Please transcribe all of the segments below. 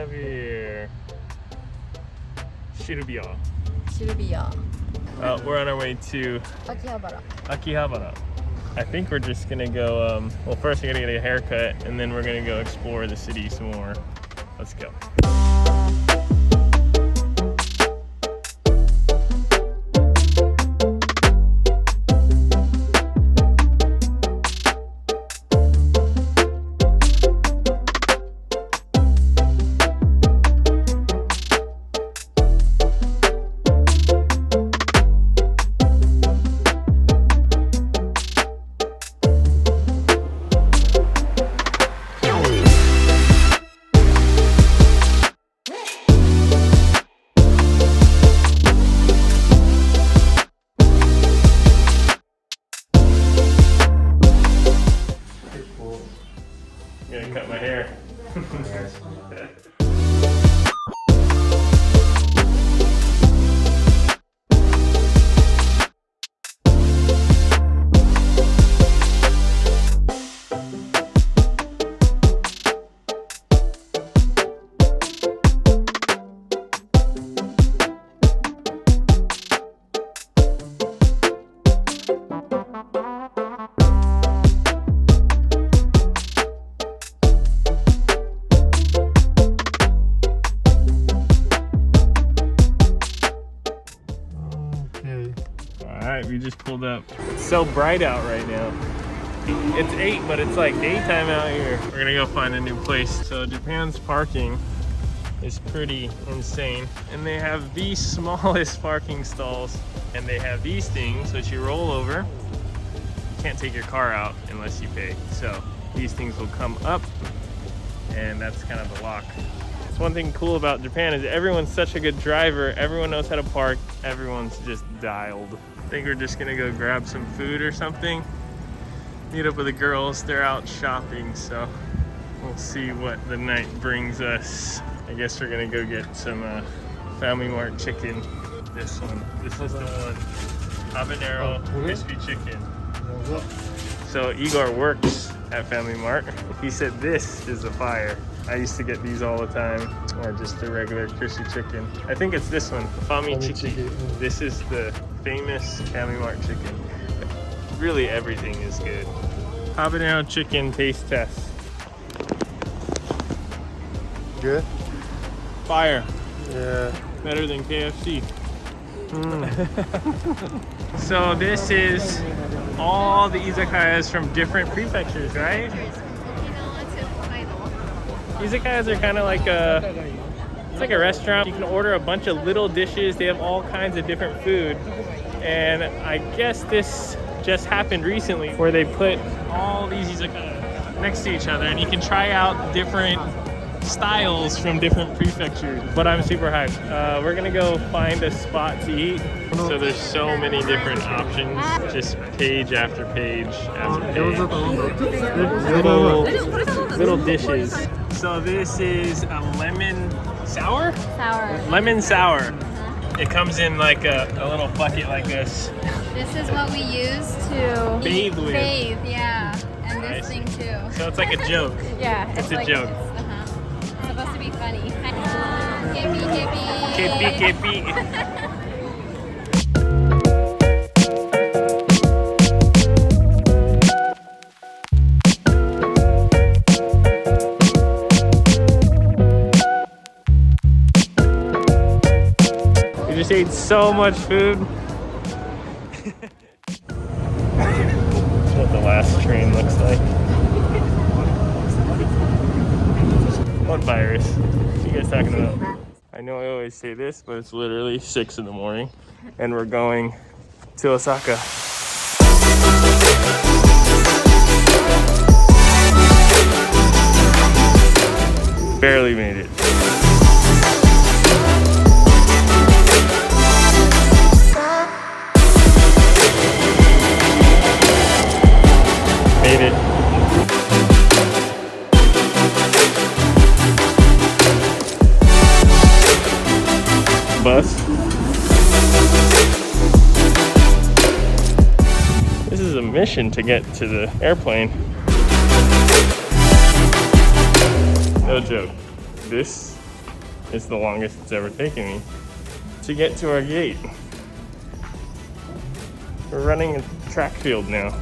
have here? Shirubiya. Shirubiya. We're on our way to Akihabara. Akihabara. I think we're just gonna go, well, first we're gonna get a haircut and then we're gonna go explore the city some more. Let's go. I'm gonna cut my hair. Alright, we just pulled up. It's so bright out right now. It's 8, but it's like daytime out here. We're gonna go find a new place. So Japan's parking is pretty insane. And they have the smallest parking stalls. And they have these things, which you roll over. You can't take your car out unless you pay. So these things will come up, and that's kind of the lock. One thing cool about Japan is everyone's such a good driver. Everyone knows how to park. Everyone's just dialed. I think we're just gonna go grab some food or something. Meet up with the girls. They're out shopping, so we'll see what the night brings us. I guess we're gonna go get some Family Mart chicken. This one. This is the one. Habanero crispy chicken. So Igor works at Family Mart. He said this is a fire. I used to get these all the time, or just the regular crispy chicken. I think it's this one, Fami Chiki. This is the famous Family Mart chicken. Really everything is good. Habanero chicken taste test. Good? Fire. Yeah. Better than KFC. So this is all the izakayas from different prefectures, right? Izakayas are kind of like it's like a restaurant. You can order a bunch of little dishes. They have all kinds of different food. And I guess this just happened recently where they put all these izakayas next to each other and you can try out different styles from different prefectures. But I'm super hyped. We're gonna go find a spot to eat. So there's so many different options, just page after page after page. Little dishes. So this is a lemon sour? Lemon sour. It comes in like a little bucket like this. This is what we use to bathe with. Yeah. And this thing too. So it's like a joke. Yeah. It's a joke. It's supposed to be funny. Kepi. We just ate so much food. That's what the last train looks like. What virus? What are you guys talking about? I know I always say this, but it's literally 6 in the morning and we're going to Osaka. Barely made it. Made it. Bus. This is a mission to get to the airplane. No joke. This It's the longest it's ever taken me to get to our gate. We're running a track field now.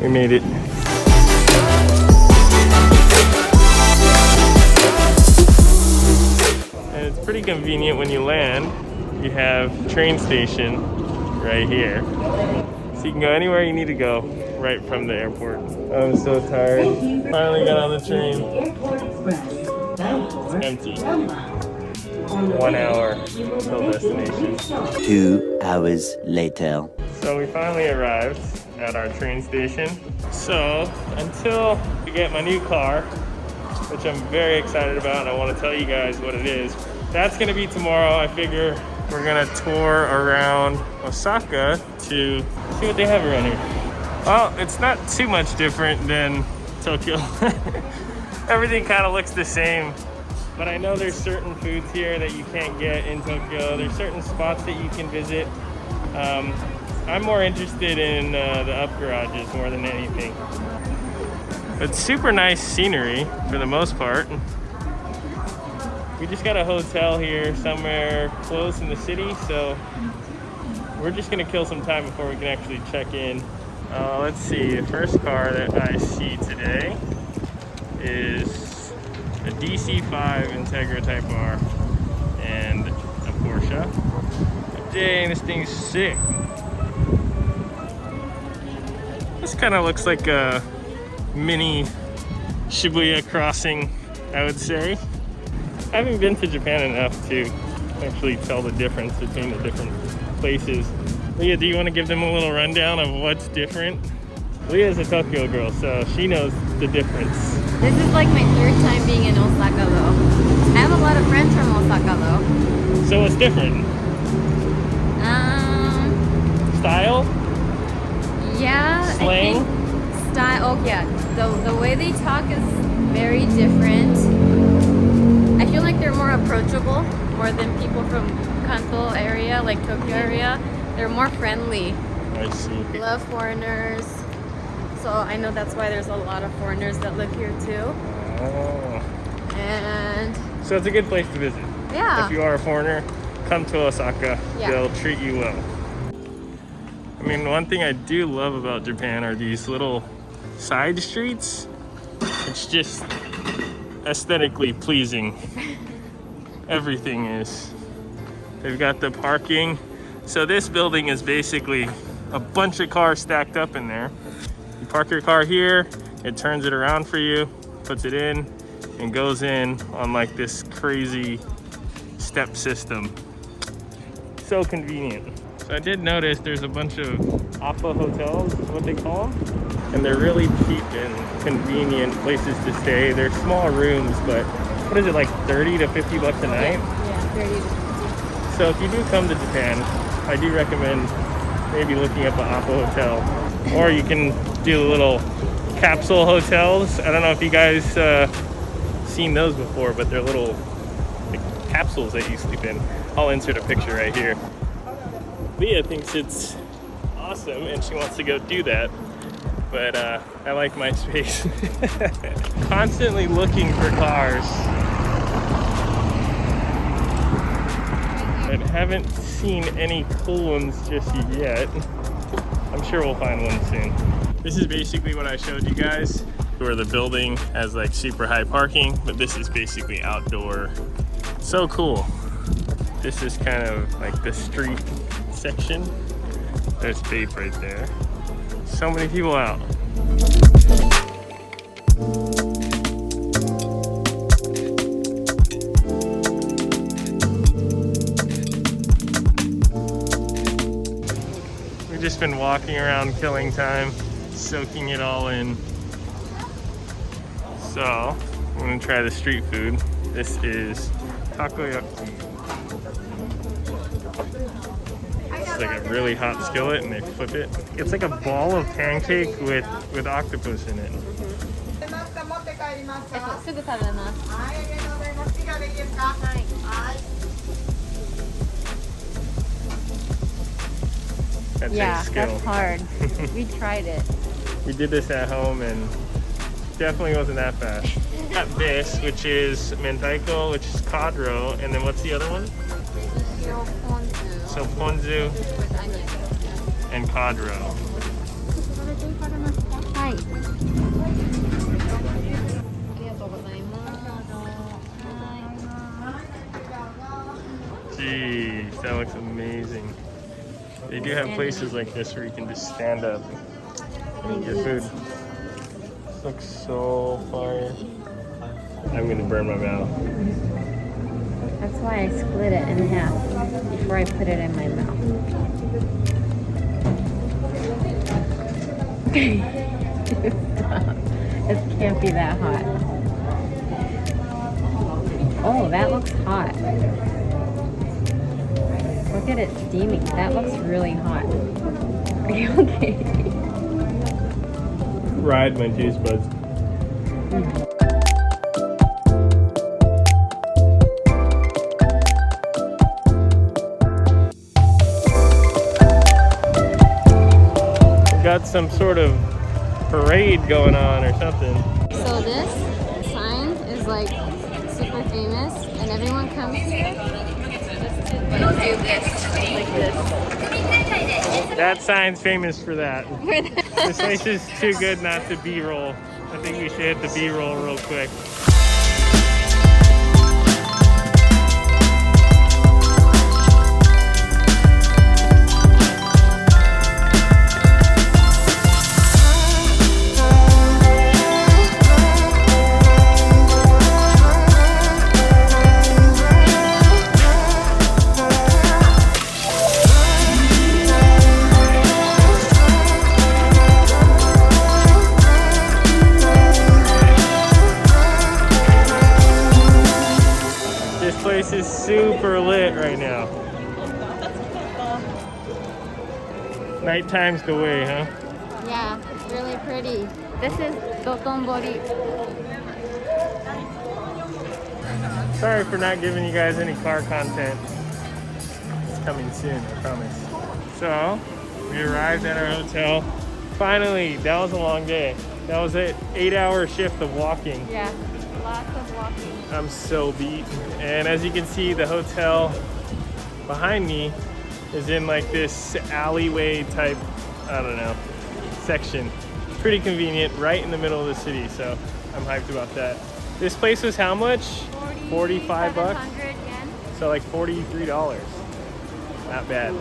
We made it. And it's pretty convenient when you land. You have train station right here. So you can go anywhere you need to go right from the airport. I'm so tired. Finally got on the train. It's empty. 1 hour till destination. 2 hours later. So we finally arrived at our train station. So until we get my new car, which I'm very excited about, and I want to tell you guys what it is. That's gonna be tomorrow. I figure we're gonna tour around Osaka to see what they have around here. Well, it's not too much different than Tokyo. Everything kind of looks the same, but I know there's certain foods here that you can't get in Tokyo. There's certain spots that you can visit. I'm more interested in the up garages more than anything. It's super nice scenery for the most part. We just got a hotel here somewhere close in the city, so we're just gonna kill some time before we can actually check in. Let's see, the first car that I see today is a DC5 Integra Type R and a Porsche. Dang, this thing's sick. This kind of looks like a mini Shibuya crossing, I would say. I haven't been to Japan enough to actually tell the difference between the different places. Leah, do you want to give them a little rundown of what's different? Leah's a Tokyo girl, so she knows the difference. This is like my third time being in Osaka though. I have a lot of friends from Osaka though. So what's different? Style? Yeah. Slang? I think style. Oh yeah. The way they talk is very different. I feel like they're more approachable, more than people from Kanto area, like Tokyo area. They're more friendly. I see. Love foreigners. So I know that's why there's a lot of foreigners that live here too. Oh. And So it's a good place to visit. yeah. If you are a foreigner, come to Osaka. Yeah. They'll treat you well. I mean, one thing I do love about Japan are these little side streets. It's just aesthetically pleasing. Everything is. They've got the parking. So this building is basically a bunch of cars stacked up in there. You park your car here, it turns it around for you, puts it in, and goes in on like this crazy step system. So convenient. So I did notice there's a bunch of Appa hotels, is what they call them. And they're really cheap and convenient places to stay. They're small rooms, but what is it, like 30 to 50 bucks a night? Yeah, 30 to 50. So if you do come to Japan, I do recommend maybe looking up an Appa hotel. Or you can do the little capsule hotels. I don't know if you guys seen those before, but they're little like, capsules that you sleep in. I'll insert a picture right here. Leah thinks it's awesome and she wants to go do that, but I like my space. Constantly looking for cars, but haven't seen any cool ones just yet. I'm sure we'll find one soon. This is basically what I showed you guys, where the building has like super high parking, but this is basically outdoor. So cool. This is kind of like the street section. There's Babe right there. So many people out. We've just been walking around killing time, soaking it all in. So, I'm gonna try the street food. This is takoyaki. It's like a really hot skillet and they flip it. It's like a ball of pancake with octopus in it. すぐ食べます。はい、ありがとうございます。ピザでいいですか？はい。That Yeah, takes skill. that's hard. We tried it. We did this at home and definitely wasn't that fast. Got this, which is mentaiko, which is kadro, and then what's the other one? So ponzu With onion. and kadro. Hi. Jeez, that looks amazing. They do have places like this where you can just stand up and eat your food. This looks so fire. I'm gonna burn my mouth. That's why I split it in half before I put it in my mouth. It can't be that hot. Oh, that looks hot. Look at it steaming. That looks really hot. Are you okay? Ride my taste buds. Got some sort of parade going on or something. So this sign is like super famous and everyone comes here just to like do this, like this. That sign's famous for that. This place is too good not to B-roll. I think we should hit the B-roll real quick. This place is super lit right now. Nighttime's the way, huh? Yeah, really pretty. This is Dotonbori. Sorry for not giving you guys any car content. It's coming soon, I promise. So, we arrived at our hotel. Finally, that was a long day. That was an 8-hour shift of walking. Yeah, lots of walking. I'm so beat. And as you can see, the hotel behind me is in like this alleyway type, I don't know, section. Pretty convenient, right in the middle of the city, so I'm hyped about that. This place was how much? 45 bucks? 700 yen. So like $43. Not bad.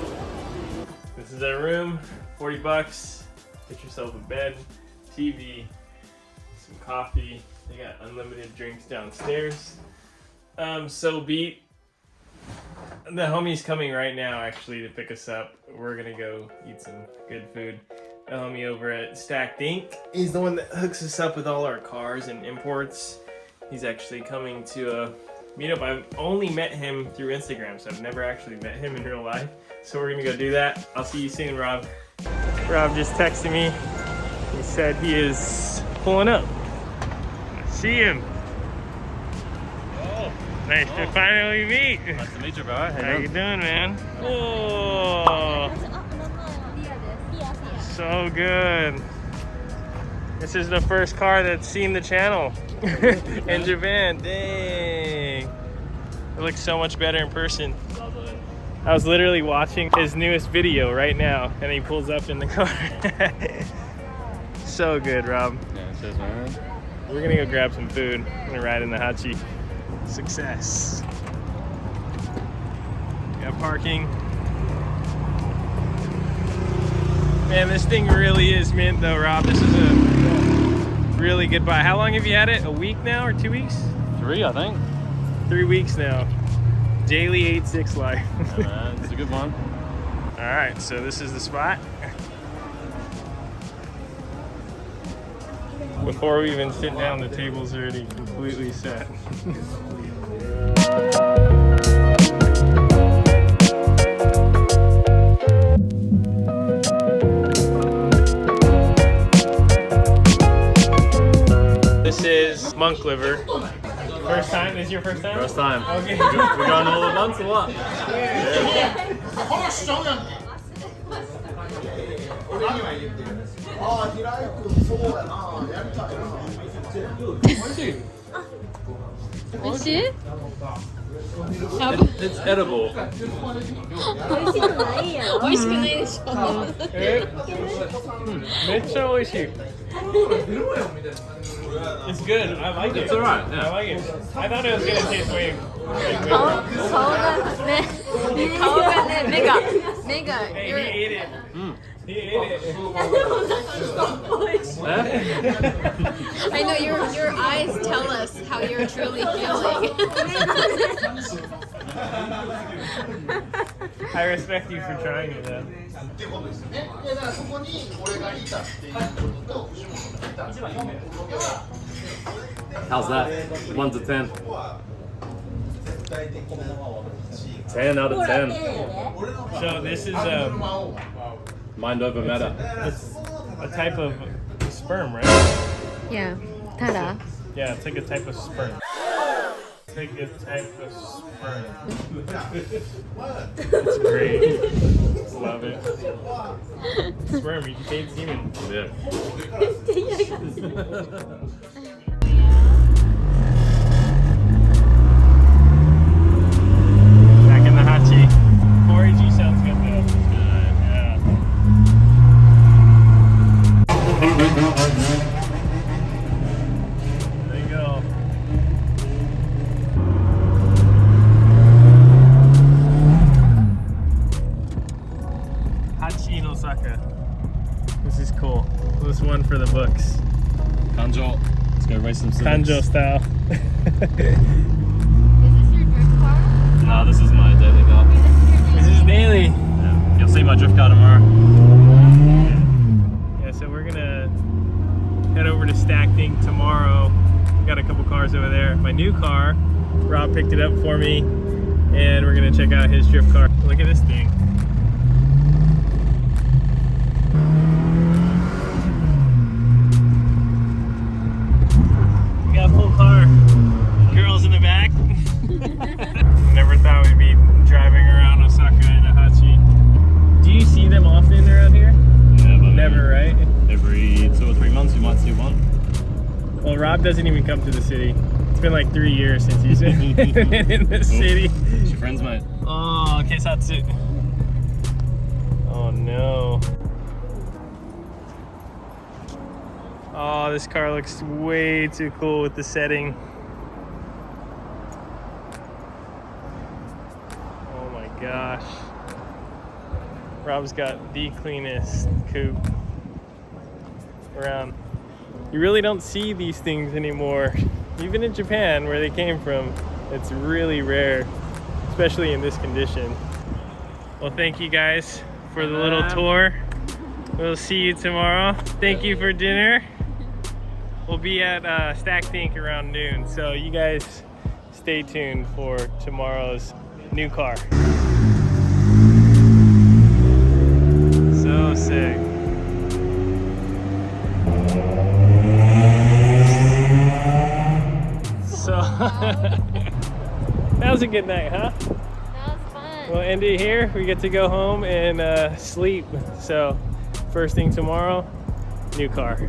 This is our room, 40 bucks. Get yourself a bed, TV, some coffee. They got unlimited drinks downstairs. So beat. The homie's coming right now actually to pick us up. We're gonna go eat some good food. The homie over at Stacked Ink. He's the one that hooks us up with all our cars and imports. He's actually coming to a meetup. I've only met him through Instagram, so I've never actually met him in real life. So we're gonna go do that. I'll see you soon, Rob. Rob just texted me. He said he is pulling up. See him. Oh, Nice to finally meet. nice to meet you, bro. How you doing, man? Oh, so good. This is the first car that's seen the channel in Japan. Dang. It looks so much better in person. I was literally watching his newest video right now, and he pulls up in the car. So good, Rob. Yeah, cheers, man. We're gonna go grab some food. I'm gonna ride in the Hachi. Success. Got parking. Man, this thing really is mint though, Rob. This is a really good buy. How long have you had it? A week now or 2 weeks? 3, I think. 3 weeks now. Daily 86 life. Yeah, man, it's a good one. All right, so this is the spot. Before we even sit down, the table's already completely set. This is monk liver. First time? This is your first time? First time. Okay. We're going all at once or what? Oishii? It's edible. 美味しくないやろ。美味しくないでしょ。めっちゃ美味しい。It's good. I like it. It's alright. I Yeah. like it. I thought it was gonna taste way. 顔がね、顔がね、目が。 Hey, he ate it. He ate it. I know your eyes tell us how you're truly feeling. I respect you for trying it though. How's that? 1 to 10. 10 out of 10. So this is Mind over matter. it's a type of sperm, right? Yeah. Tada. Yeah, it's like a type of sperm. It's like a type of sperm. It's great. Love it. Sperm, you contain semen. Yeah. Back in the Hachi. 4AG sounds good though. Yeah. There you go. Hachi in Osaka. This is cool. This is one for the books. Kanjo. Let's go race some civics. Kanjo style. Is this your drift car? Nah, this is my daily car. This is daily. Yeah. You'll see my drift car tomorrow. Yeah, so we're gonna head over to Stackting tomorrow. We got a couple cars over there. My new car, Rob picked it up for me, and we're gonna check out his drift car. Look at this thing. We got a full car. Girls in the back. Never thought we'd be driving around Osaka in a Hachi. Do you see them often around here? Never, right? Every 2 or 3 months you might see one. Well, Rob doesn't even come to the city. It's been like 3 years since he's been in the city. It's your friends, mate. Oh, okay, so that's it. Oh no. Oh, this car looks way too cool with the setting. Oh my gosh. Rob's got the cleanest coupe around. You really don't see these things anymore. Even in Japan, where they came from, it's really rare, especially in this condition. Well, thank you guys for the little tour. We'll see you tomorrow. Thank you for dinner. We'll be at Stackting around noon, so you guys stay tuned for tomorrow's new car. So sick. So that was a good night, huh? That was fun. We'll end it here. We get to go home and sleep. So first thing tomorrow, new car.